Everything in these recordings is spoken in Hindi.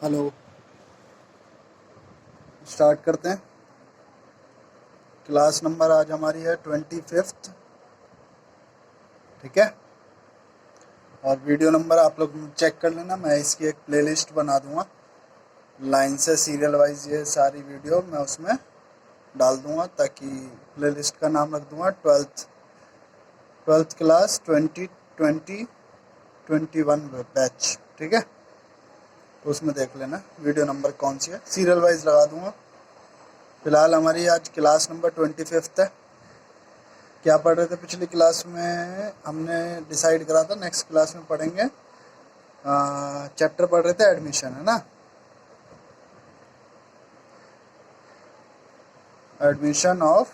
हेलो। स्टार्ट करते हैं। क्लास नंबर आज हमारी है 25th। ठीक है। और वीडियो नंबर आप लोग चेक कर लेना, मैं इसकी एक प्लेलिस्ट बना दूंगा लाइन से सीरियल वाइज। ये सारी वीडियो मैं उसमें डाल दूंगा ताकि प्लेलिस्ट का नाम रख दूंगा ट्वेल्थ क्लास 2021 बैच। ठीक है। तो उसमें देख लेना वीडियो नंबर कौन सी है, सीरियल वाइज लगा दूंगा। फिलहाल हमारी आज क्लास नंबर 25th है। क्या पढ़ रहे थे पिछली क्लास में, हमने डिसाइड करा था नेक्स्ट क्लास में पढ़ेंगे। चैप्टर पढ़ रहे थे एडमिशन, है ना। Admission of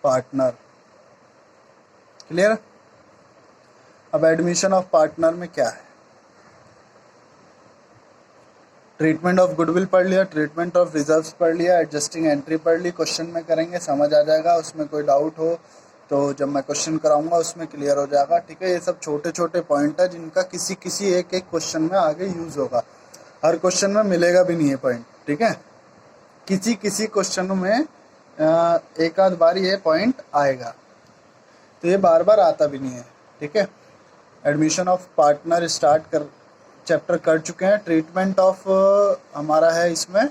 partner, clear. अब एडमिशन ऑफ पार्टनर में क्या है, ट्रीटमेंट ऑफ गुडविल पढ़ लिया, ट्रीटमेंट ऑफ रिजर्व्स पढ़ लिया, एडजस्टिंग एंट्री पढ़ ली। क्वेश्चन में करेंगे, समझ आ जाएगा। उसमें कोई डाउट हो तो जब मैं क्वेश्चन कराऊंगा उसमें क्लियर हो जाएगा। ठीक है। ये सब छोटे छोटे पॉइंट है जिनका किसी किसी एक एक क्वेश्चन में आगे यूज होगा। हर क्वेश्चन में मिलेगा भी नहीं ये पॉइंट। ठीक है। किसी किसी क्वेश्चन में एक आध बार ये पॉइंट आएगा, तो ये बार बार आता भी नहीं है। ठीक है। एडमिशन ऑफ पार्टनर स्टार्ट कर चैप्टर कर चुके हैं। ट्रीटमेंट ऑफ हमारा है इसमें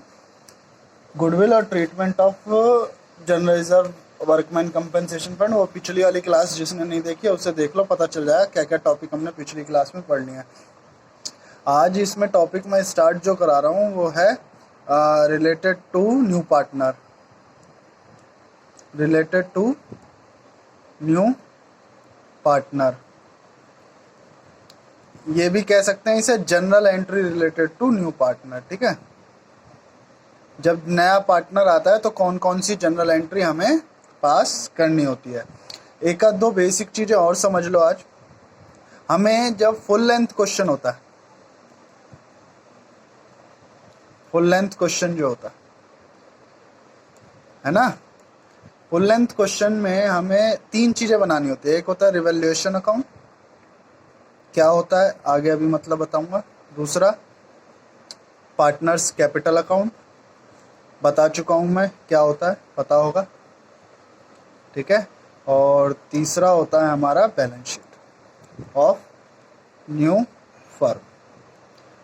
गुडविल और treatment of general reserve workman compensation fund. वो पिछली वाली क्लास जिसने नहीं देखी है उसे देख लो, पता चल जाएगा क्या क्या टॉपिक हमने पिछली क्लास में पढ़ लिया है। आज इसमें टॉपिक मैं स्टार्ट जो करा रहा हूँ वो है related to new partner. Related to new partner, ये भी कह सकते हैं इसे general entry related to new partner. ठीक है। जब नया पार्टनर आता है तो कौन कौन सी जनरल एंट्री हमें पास करनी होती है। एक आध दो बेसिक चीजें और समझ लो। आज हमें जब फुल लेंथ क्वेश्चन होता है, फुल लेंथ क्वेश्चन जो होता है ना, फुल लेंथ क्वेश्चन में हमें तीन चीजें बनानी होती है। एक होता है रिवैल्यूएशन अकाउंट, क्या होता है आगे अभी मतलब बताऊंगा। दूसरा पार्टनर्स कैपिटल अकाउंट, बता चुका हूं मैं क्या होता है, पता होगा। ठीक है। और तीसरा होता है हमारा balance sheet of new firm.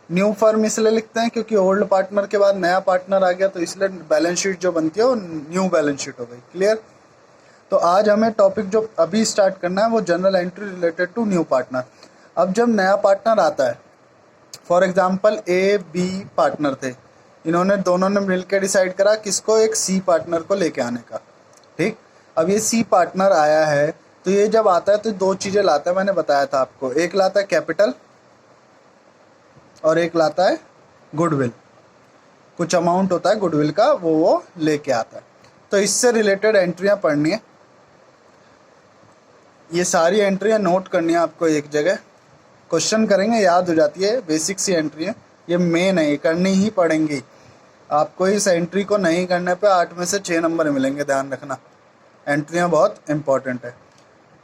New firm इसलिए लिखते हैं क्योंकि ओल्ड पार्टनर के बाद नया पार्टनर आ गया, तो इसलिए बैलेंस शीट जो बनती है वो न्यू बैलेंस शीट हो गई। क्लियर। तो आज हमें टॉपिक जो अभी स्टार्ट करना है वो general entry related to new partner. अब जब नया पार्टनर आता है, for example A B partner थे, इन्होंने दोनों ने मिलकर डिसाइड करा किसको, एक सी पार्टनर को लेके आने का। ठीक। अब ये सी पार्टनर आया है तो ये जब आता है तो दो चीजें लाता है, मैंने बताया था आपको। एक लाता है कैपिटल और एक लाता है गुडविल। कुछ अमाउंट होता है गुडविल का, वो लेके आता है। तो इससे रिलेटेड एंट्रियां पढ़नी है। ये सारी एंट्रियां नोट करनी है आपको एक जगह। क्वेश्चन करेंगे याद हो जाती है, बेसिक सी एंट्री है, ये मेन है, ये करनी ही पड़ेंगी आपको। इस एंट्री को नहीं करने पे 8 में से 6 नंबर मिलेंगे, ध्यान रखना। एंट्रियां बहुत इंपॉर्टेंट है।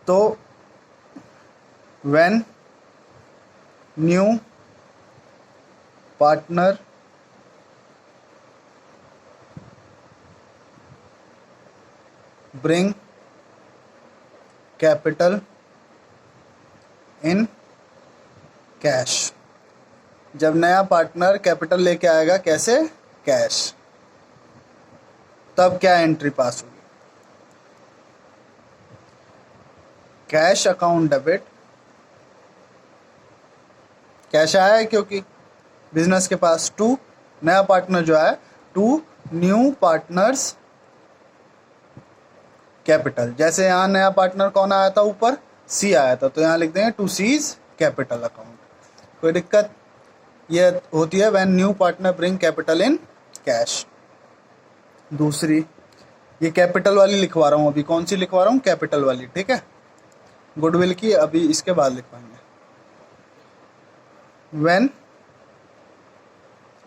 तो when new partner bring capital in cash, जब नया पार्टनर कैपिटल लेके आएगा, कैसे, कैश, तब क्या एंट्री पास होगी। कैश अकाउंट डेबिट, कैश आया है क्योंकि बिजनेस के पास, टू नया पार्टनर जो है, टू न्यू पार्टनर्स कैपिटल। जैसे यहाँ नया पार्टनर कौन आया था, ऊपर सी आया था, तो यहाँ लिख देंगे टू सीज कैपिटल अकाउंट। कोई दिक्कत ये होती है when new partner bring capital in cash. दूसरी, ये कैपिटल वाली लिखवा रहा हूँ अभी, कौन सी लिखवा रहा हूँ, कैपिटल वाली। ठीक है। गुडविल की अभी इसके बाद लिखवाएंगे। When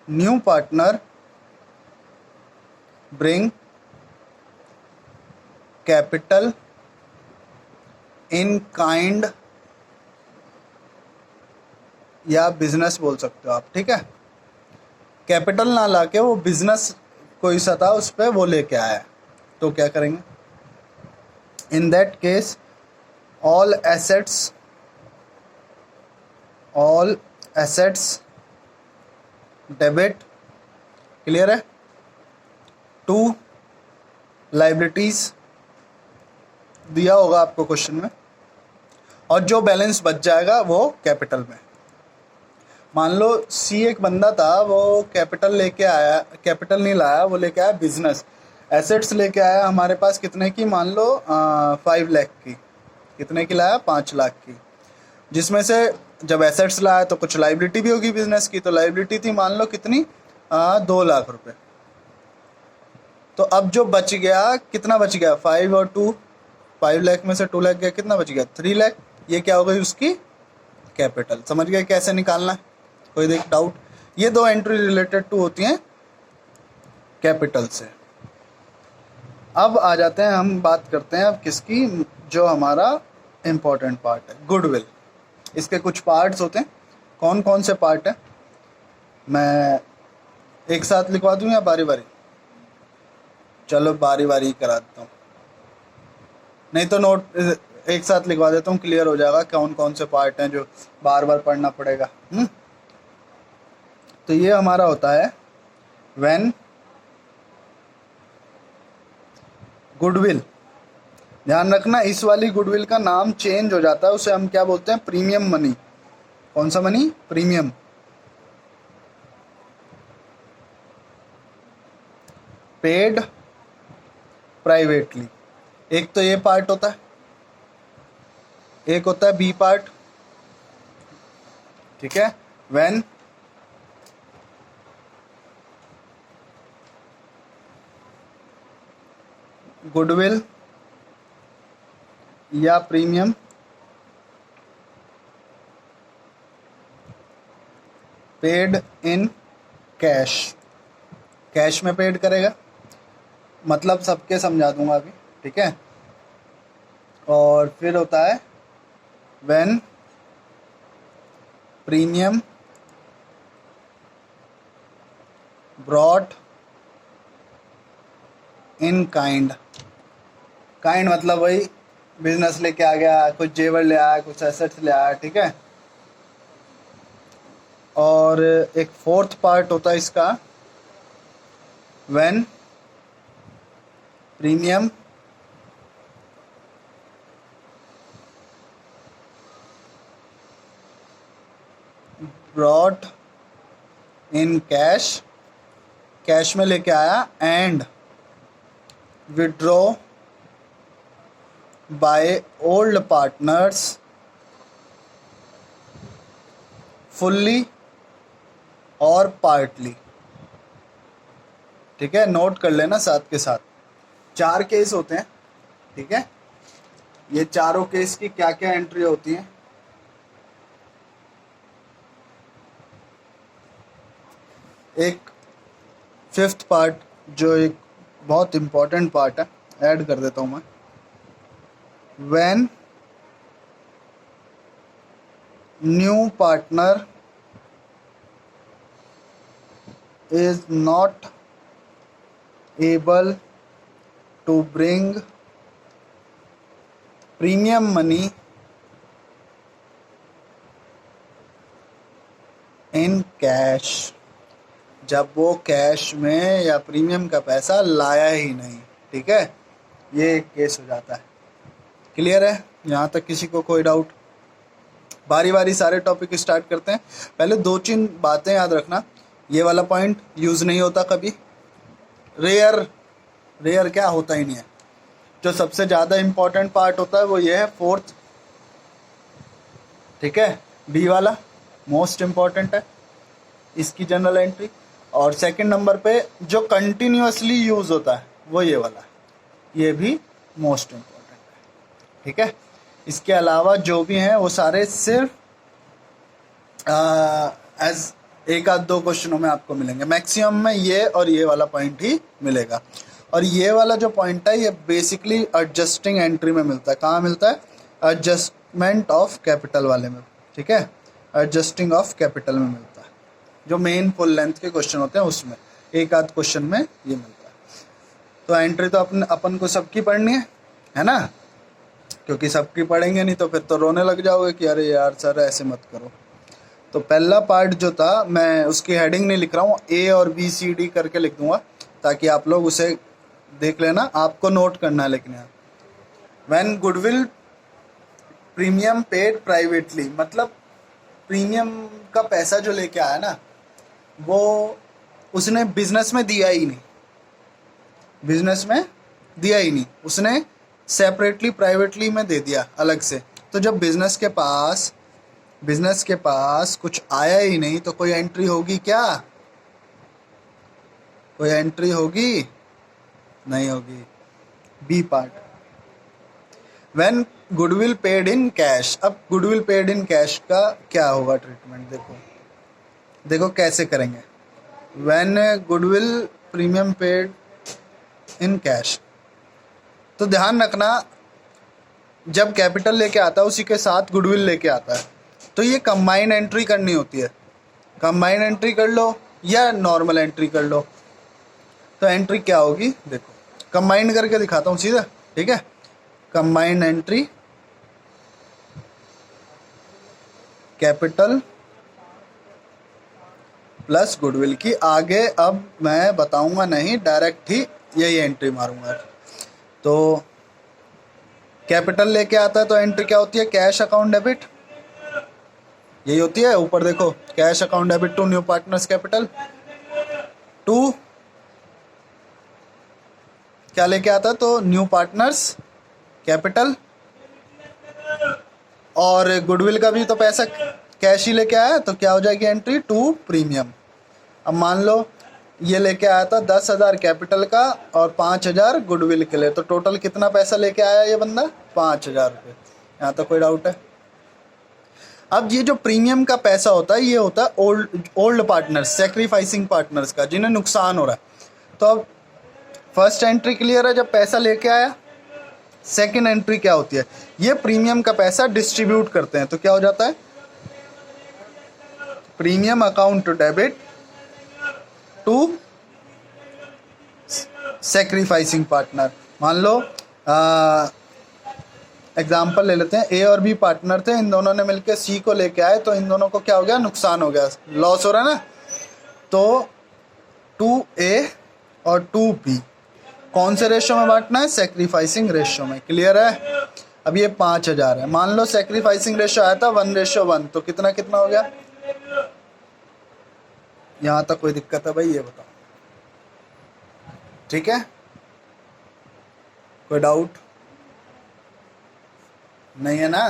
new partner bring capital in kind या बिजनेस बोल सकते हो आप। ठीक है। कैपिटल ना लाके वो बिजनेस कोई सा था उस पर वो लेके आया, तो क्या करेंगे? In that case all assets debit, clear है, टू लाइबिलिटीज दिया होगा आपको क्वेश्चन में, और जो बैलेंस बच जाएगा वो कैपिटल में। मान लो सी एक बंदा था, वो कैपिटल लेके आया, कैपिटल नहीं लाया, वो लेके आया बिजनेस, एसेट्स लेके आया हमारे पास कितने की, मान लो 5 लाख की, कितने की लाया, 5 लाख की, जिसमें से जब एसेट्स लाया तो कुछ लाइबिलिटी भी होगी बिजनेस की, तो लाइबिलिटी थी मान लो कितनी, 2 लाख रुपए। तो अब जो बच गया, कितना बच गया, 5 और 2, 5 लाख में से 2 लाख गया, कितना बच गया, 3 लाख। ये क्या हो गई उसकी कैपिटल। समझ गए कैसे निकालना है? कोई देख डाउट? ये 2 एंट्री रिलेटेड टू होती हैं कैपिटल से। अब आ जाते हैं, हम बात करते हैं अब किसकी, जो हमारा इंपॉर्टेंट पार्ट है, गुडविल। इसके कुछ पार्ट्स होते हैं। कौन कौन से पार्ट है, मैं एक साथ लिखवा दूं या बारी बारी? चलो बारी बारी करा देता हूँ, नहीं तो नोट एक साथ लिखवा देता हूँ, क्लियर हो जाएगा कौन कौन से पार्ट हैं जो बार बार पढ़ना पड़ेगा। तो ये हमारा होता है व्हेन गुडविल। ध्यान रखना, इस वाली गुडविल का नाम चेंज हो जाता है, उसे हम क्या बोलते हैं, प्रीमियम मनी। कौन सा मनी? प्रीमियम। पेड प्राइवेटली, एक तो ये पार्ट होता है, एक होता है बी पार्ट, ठीक है। व्हेन गुडविल या premium paid in cash, cash में पेड करेगा, मतलब सबके समझा दूंगा अभी, ठीक है। और फिर होता है when premium brought in kind. Kind मतलब वही बिजनेस लेके आ गया, कुछ जेवर ले आया, कुछ एसेट्स ले आया, ठीक है। और एक फोर्थ पार्ट होता है इसका, when premium brought in cash, cash में लेके आया, and withdraw by old partners fully और पार्टली, ठीक है। नोट कर लेना साथ के साथ। 4 केस होते हैं, ठीक है। ये चारों केस की क्या क्या एंट्री होती है? एक 5th पार्ट जो एक बहुत इंपॉर्टेंट पार्ट है, ऐड कर देता हूं मैं। When new partner is not able to bring premium money in cash, जब वो कैश में या प्रीमियम का पैसा लाया ही नहीं, ठीक है। ये एक केस हो जाता है। क्लियर है यहाँ तक? किसी को कोई डाउट? बारी बारी सारे टॉपिक स्टार्ट करते हैं। पहले 2-3 बातें याद रखना। ये वाला पॉइंट यूज नहीं होता कभी, रेयर क्या होता ही नहीं है। जो सबसे ज़्यादा इंपॉर्टेंट पार्ट होता है वो ये है 4th, ठीक है। बी वाला मोस्ट इम्पॉर्टेंट है, इसकी जनरल एंट्री। और सेकंड नंबर पे जो कंटिन्यूअसली यूज होता है वो ये वाला है, ये भी मोस्ट इम्पॉर्टेंट है, ठीक है। इसके अलावा जो भी हैं वो सारे सिर्फ एज 1-2 क्वेश्चनों में आपको मिलेंगे। मैक्सिमम में ये और ये वाला पॉइंट ही मिलेगा। और ये वाला जो पॉइंट है ये बेसिकली एडजस्टिंग एंट्री में मिलता है। कहाँ मिलता है? एडजस्टमेंट ऑफ कैपिटल वाले में, ठीक है। एडजस्टिंग ऑफ कैपिटल में मिलता है। जो मेन फुल लेंथ के क्वेश्चन होते हैं उसमें एक आध क्वेश्चन में ये मिलता है। तो एंट्री तो अपन को सबकी पढ़नी है ना, क्योंकि सबकी पढ़ेंगे नहीं तो फिर तो रोने लग जाओगे कि अरे यार सर ऐसे मत करो। तो पहला पार्ट जो था मैं उसकी हेडिंग नहीं लिख रहा हूँ, ए और बी सी डी करके लिख दूंगा ताकि आप लोग उसे देख लेना, आपको नोट करना है लिखना। When goodwill premium paid privately, मतलब प्रीमियम का पैसा जो लेके आया ना वो उसने बिजनेस में दिया ही नहीं, बिजनेस में दिया ही नहीं, उसने सेपरेटली प्राइवेटली में दे दिया अलग से। तो जब बिजनेस के पास कुछ आया ही नहीं तो कोई एंट्री होगी क्या? कोई एंट्री होगी? नहीं होगी। B part, when goodwill paid in cash. अब गुडविल पेड इन कैश का क्या होगा ट्रीटमेंट, देखो कैसे करेंगे। When goodwill premium paid in cash, तो ध्यान रखना जब कैपिटल लेके आता है उसी के साथ गुडविल लेके आता है, तो ये कंबाइन एंट्री करनी होती है। कंबाइन एंट्री कर लो या नॉर्मल एंट्री कर लो। तो एंट्री क्या होगी देखो, कंबाइन करके दिखाता हूँ सीधा, ठीक है। Combined entry, capital plus goodwill की, आगे अब मैं बताऊंगा नहीं, डायरेक्ट ही यही एंट्री मारूंगा। तो कैपिटल लेके आता है तो एंट्री क्या होती है? कैश अकाउंट डेबिट, यही होती है। ऊपर देखो, cash account debit to new partners capital, to क्या लेके आता है तो न्यू पार्टनर्स कैपिटल, और गुडविल का भी तो पैसा कैश ही लेके आया तो क्या हो जाएगी एंट्री? To premium. अब मान लो ये लेके आया था 10,000 कैपिटल का और 5,000 गुडविल के लिए, तो टोटल कितना पैसा लेके आया ये बंदा? 5,000 रुपये। यहाँ तो कोई डाउट है? अब ये जो प्रीमियम का पैसा होता है ये होता है ओल्ड पार्टनर्स, सेक्रीफाइसिंग पार्टनर्स का, जिन्हें नुकसान हो रहा है। तो अब फर्स्ट एंट्री क्लियर है जब पैसा लेके आया। सेकेंड एंट्री क्या होती है? ये प्रीमियम का पैसा डिस्ट्रीब्यूट करते हैं, तो क्या हो जाता है? Premium account debit to sacrificing partner. मान लो एग्जाम्पल ले लेते हैं, ए और बी पार्टनर थे, इन दोनों ने मिलकर सी को लेके आए, तो इन दोनों को क्या हो गया? नुकसान हो गया, लॉस हो रहा है ना। तो 2A और 2B कौन से रेशो में बांटना है? सेक्रीफाइसिंग रेशो में। क्लियर है? अब ये 5,000 है, मान लो सेक्रीफाइसिंग रेशो आया था 1:1, तो कितना कितना हो गया? यहां तक कोई दिक्कत है भाई ये बताओ, ठीक है? कोई डाउट नहीं है ना?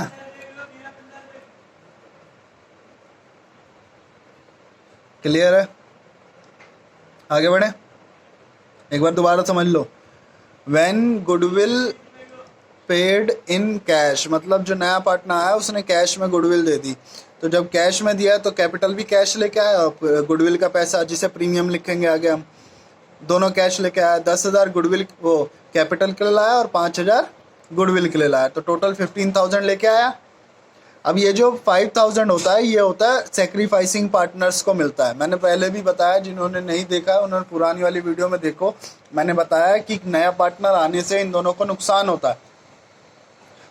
क्लियर है? आगे बढ़े, एक बार दोबारा समझ लो। When goodwill paid in cash, मतलब जो नया पार्टनर आया उसने कैश में गुडविल दे दी, तो जब कैश में दिया तो कैपिटल भी कैश लेके आया और गुडविल का पैसा जिसे प्रीमियम लिखेंगे आगे हम, दोनों कैश लेके आया। 10,000 गुडविल वो कैपिटल के लिए लाया और 5,000 गुडविल के लिए लाया, तो टोटल 15,000 लेके आया। अब ये जो 5,000 होता है ये होता है सेक्रीफाइसिंग पार्टनर्स को मिलता है। मैंने पहले भी बताया, जिन्होंने नहीं देखा है उन्होंने पुरानी वाली वीडियो में देखो, मैंने बताया कि नया पार्टनर आने से इन दोनों को नुकसान होता है।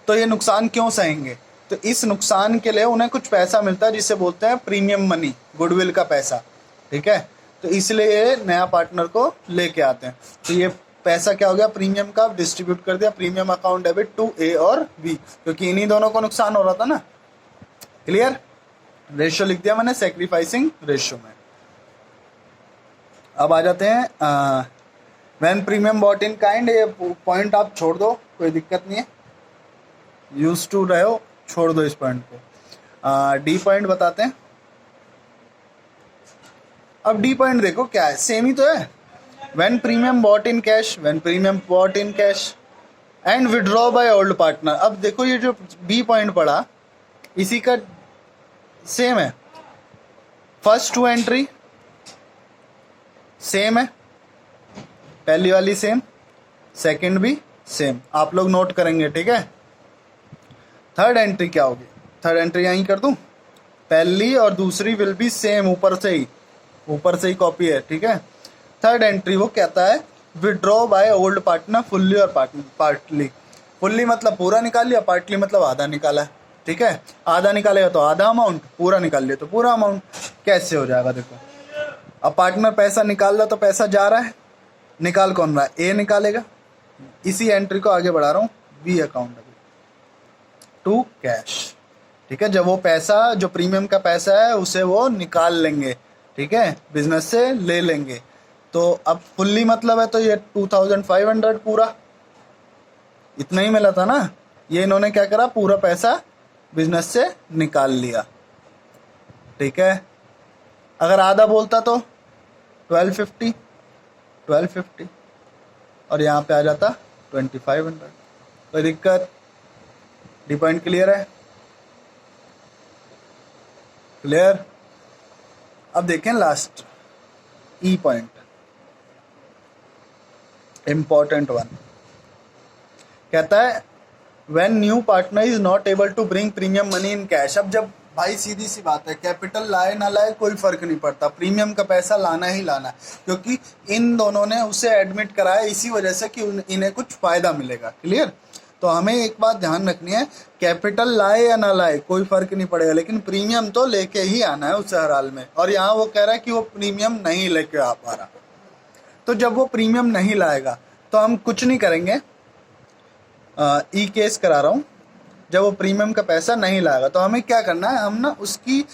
तो ये नुकसान क्यों सहेंगे? तो इस नुकसान के लिए उन्हें कुछ पैसा मिलता है जिसे बोलते हैं प्रीमियम मनी, गुडविल का पैसा, ठीक है। तो इसलिए ये नया पार्टनर को लेके आते हैं। तो ये पैसा क्या हो गया? प्रीमियम का डिस्ट्रीब्यूट कर दिया, प्रीमियम अकाउंट डेबिट टू ए और बी, क्योंकि इन्हीं दोनों को नुकसान हो रहा था ना। क्लियर? रेशियो लिख दिया मैंने सेक्रीफाइसिंग रेशियो में। अब आ जाते हैं when premium bought in kind. ये पॉइंट आप छोड़ दो, कोई दिक्कत नहीं है, यूज टू रहे हो, छोड़ दो इस पॉइंट को। डी पॉइंट बताते हैं। अब डी पॉइंट देखो क्या है, सेम ही तो है। When premium bought in cash, when premium bought in cash and withdraw by old partner. अब देखो ये जो बी पॉइंट पड़ा इसी का सेम है। फर्स्ट टू एंट्री सेम है, पहली वाली सेम, सेकंड भी सेम, आप लोग नोट करेंगे, ठीक है। थर्ड एंट्री क्या होगी? थर्ड एंट्री यहीं कर दूं, पहली और दूसरी विल बी सेम ऊपर से ही, ऊपर से ही कॉपी है, ठीक है। थर्ड एंट्री वो कहता है withdraw by old partner fully और पार्टली। फुल्ली मतलब पूरा निकाल लिया, पार्टली मतलब आधा निकाला है, ठीक है। आधा निकालेगा तो आधा अमाउंट, पूरा निकाल लिया तो पूरा अमाउंट। कैसे हो जाएगा देखो, अब पार्टनर पैसा निकाल रहा तो पैसा जा रहा है, निकाल कौन रहा है, ए निकालेगा। इसी एंट्री को आगे बढ़ा रहा हूँ, बी अकाउंट टू कैश, ठीक है। जब वो पैसा जो प्रीमियम का पैसा है उसे वो निकाल लेंगे, ठीक है, बिजनेस से ले लेंगे। तो अब फुल्ली मतलब है तो ये 2500 पूरा इतना ही मिला था ना, ये इन्होंने क्या करा, पूरा पैसा बिजनेस से निकाल लिया, ठीक है। अगर आधा बोलता तो 1250 और यहाँ पे आ जाता 2500। कोई दिक्कत? डी पॉइंट क्लियर है? क्लियर। अब देखें last E point, important one, कहता है when new partner is not able to bring premium money in cash. अब जब भाई सीधी सी बात है, कैपिटल लाए ना लाए कोई फर्क नहीं पड़ता, प्रीमियम का पैसा लाना ही लाना है, क्योंकि इन दोनों ने उसे एडमिट कराया इसी वजह से कि इन्हें कुछ फायदा मिलेगा। क्लियर। तो हमें एक बात ध्यान रखनी है, कैपिटल लाए या ना लाए कोई फर्क नहीं पड़ेगा, लेकिन प्रीमियम तो लेके ही आना है उस हर हाल में। और यहाँ वो कह रहा है कि वो प्रीमियम नहीं लेके आ पा रहा, तो जब वो प्रीमियम नहीं लाएगा तो हम कुछ नहीं करेंगे। ई केस करा रहा हूँ, जब वो प्रीमियम का पैसा नहीं लाएगा तो हमें क्या करना है, हम ना उसकी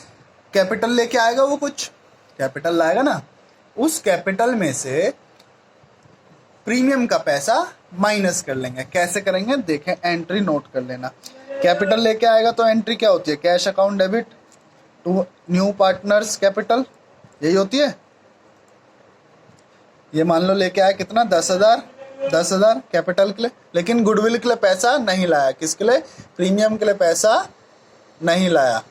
कैपिटल लेके आएगा, वो कुछ कैपिटल लाएगा ना, उस कैपिटल में से प्रीमियम का पैसा माइनस कर लेंगे। कैसे करेंगे देखें, एंट्री नोट कर लेना। कैपिटल लेके आएगा तो एंट्री क्या होती है, cash account debit to new partners capital, यही होती है। ये मान लो लेके आया कितना, 10,000 कैपिटल के लिए, लेकिन गुडविल के लिए पैसा नहीं लाया, किसके लिए, प्रीमियम के लिए पैसा नहीं लाया,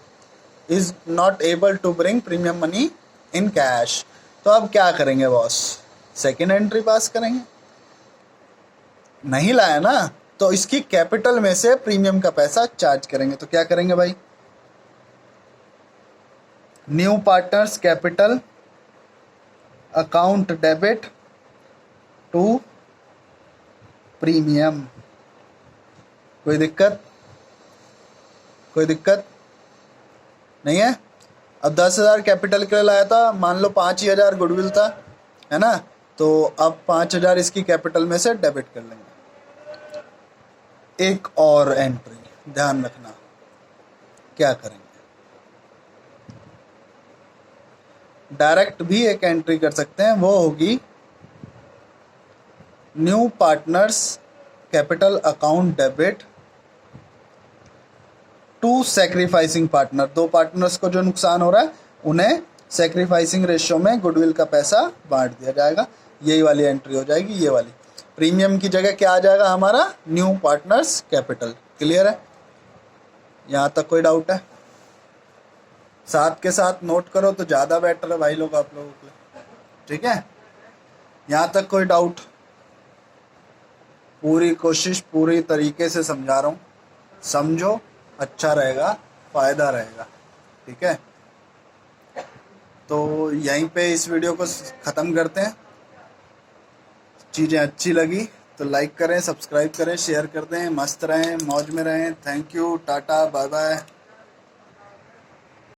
is not able to bring premium money in cash. तो अब क्या करेंगे बॉस, सेकेंड एंट्री पास करेंगे, नहीं लाया ना तो इसकी कैपिटल में से प्रीमियम का पैसा चार्ज करेंगे। तो क्या करेंगे भाई, new partners capital account debit to premium. कोई दिक्कत? कोई दिक्कत नहीं है। अब 10,000 कैपिटल के लिए लाया था, मान लो 5,000 गुडविल था, है ना, तो अब 5,000 इसकी कैपिटल में से डेबिट कर लेंगे। एक और एंट्री ध्यान रखना, क्या करेंगे, डायरेक्ट भी एक एंट्री कर सकते हैं, वो होगी new partners capital account debit to sacrificing partner. दो पार्टनर्स को जो नुकसान हो रहा है उन्हें सैक्रिफाइसिंग रेशियो में गुडविल का पैसा बांट दिया जाएगा। यही वाली एंट्री हो जाएगी, ये वाली। प्रीमियम की जगह क्या आ जाएगा हमारा, न्यू पार्टनर्स कैपिटल। क्लियर है? यहाँ तक कोई डाउट है? साथ के साथ नोट करो तो ज़्यादा बेटर है भाई लोग, आप लोगों के लिए, ठीक है। यहाँ तक कोई डाउट? पूरी कोशिश पूरी तरीके से समझा रहा हूँ, समझो, अच्छा रहेगा, फ़ायदा रहेगा, ठीक है। तो यहीं पे इस वीडियो को ख़त्म करते हैं। चीज़ें अच्छी लगी तो लाइक करें, सब्सक्राइब करें, शेयर कर दें। मस्त रहें, मौज में रहें। Thank you, tata, bye bye.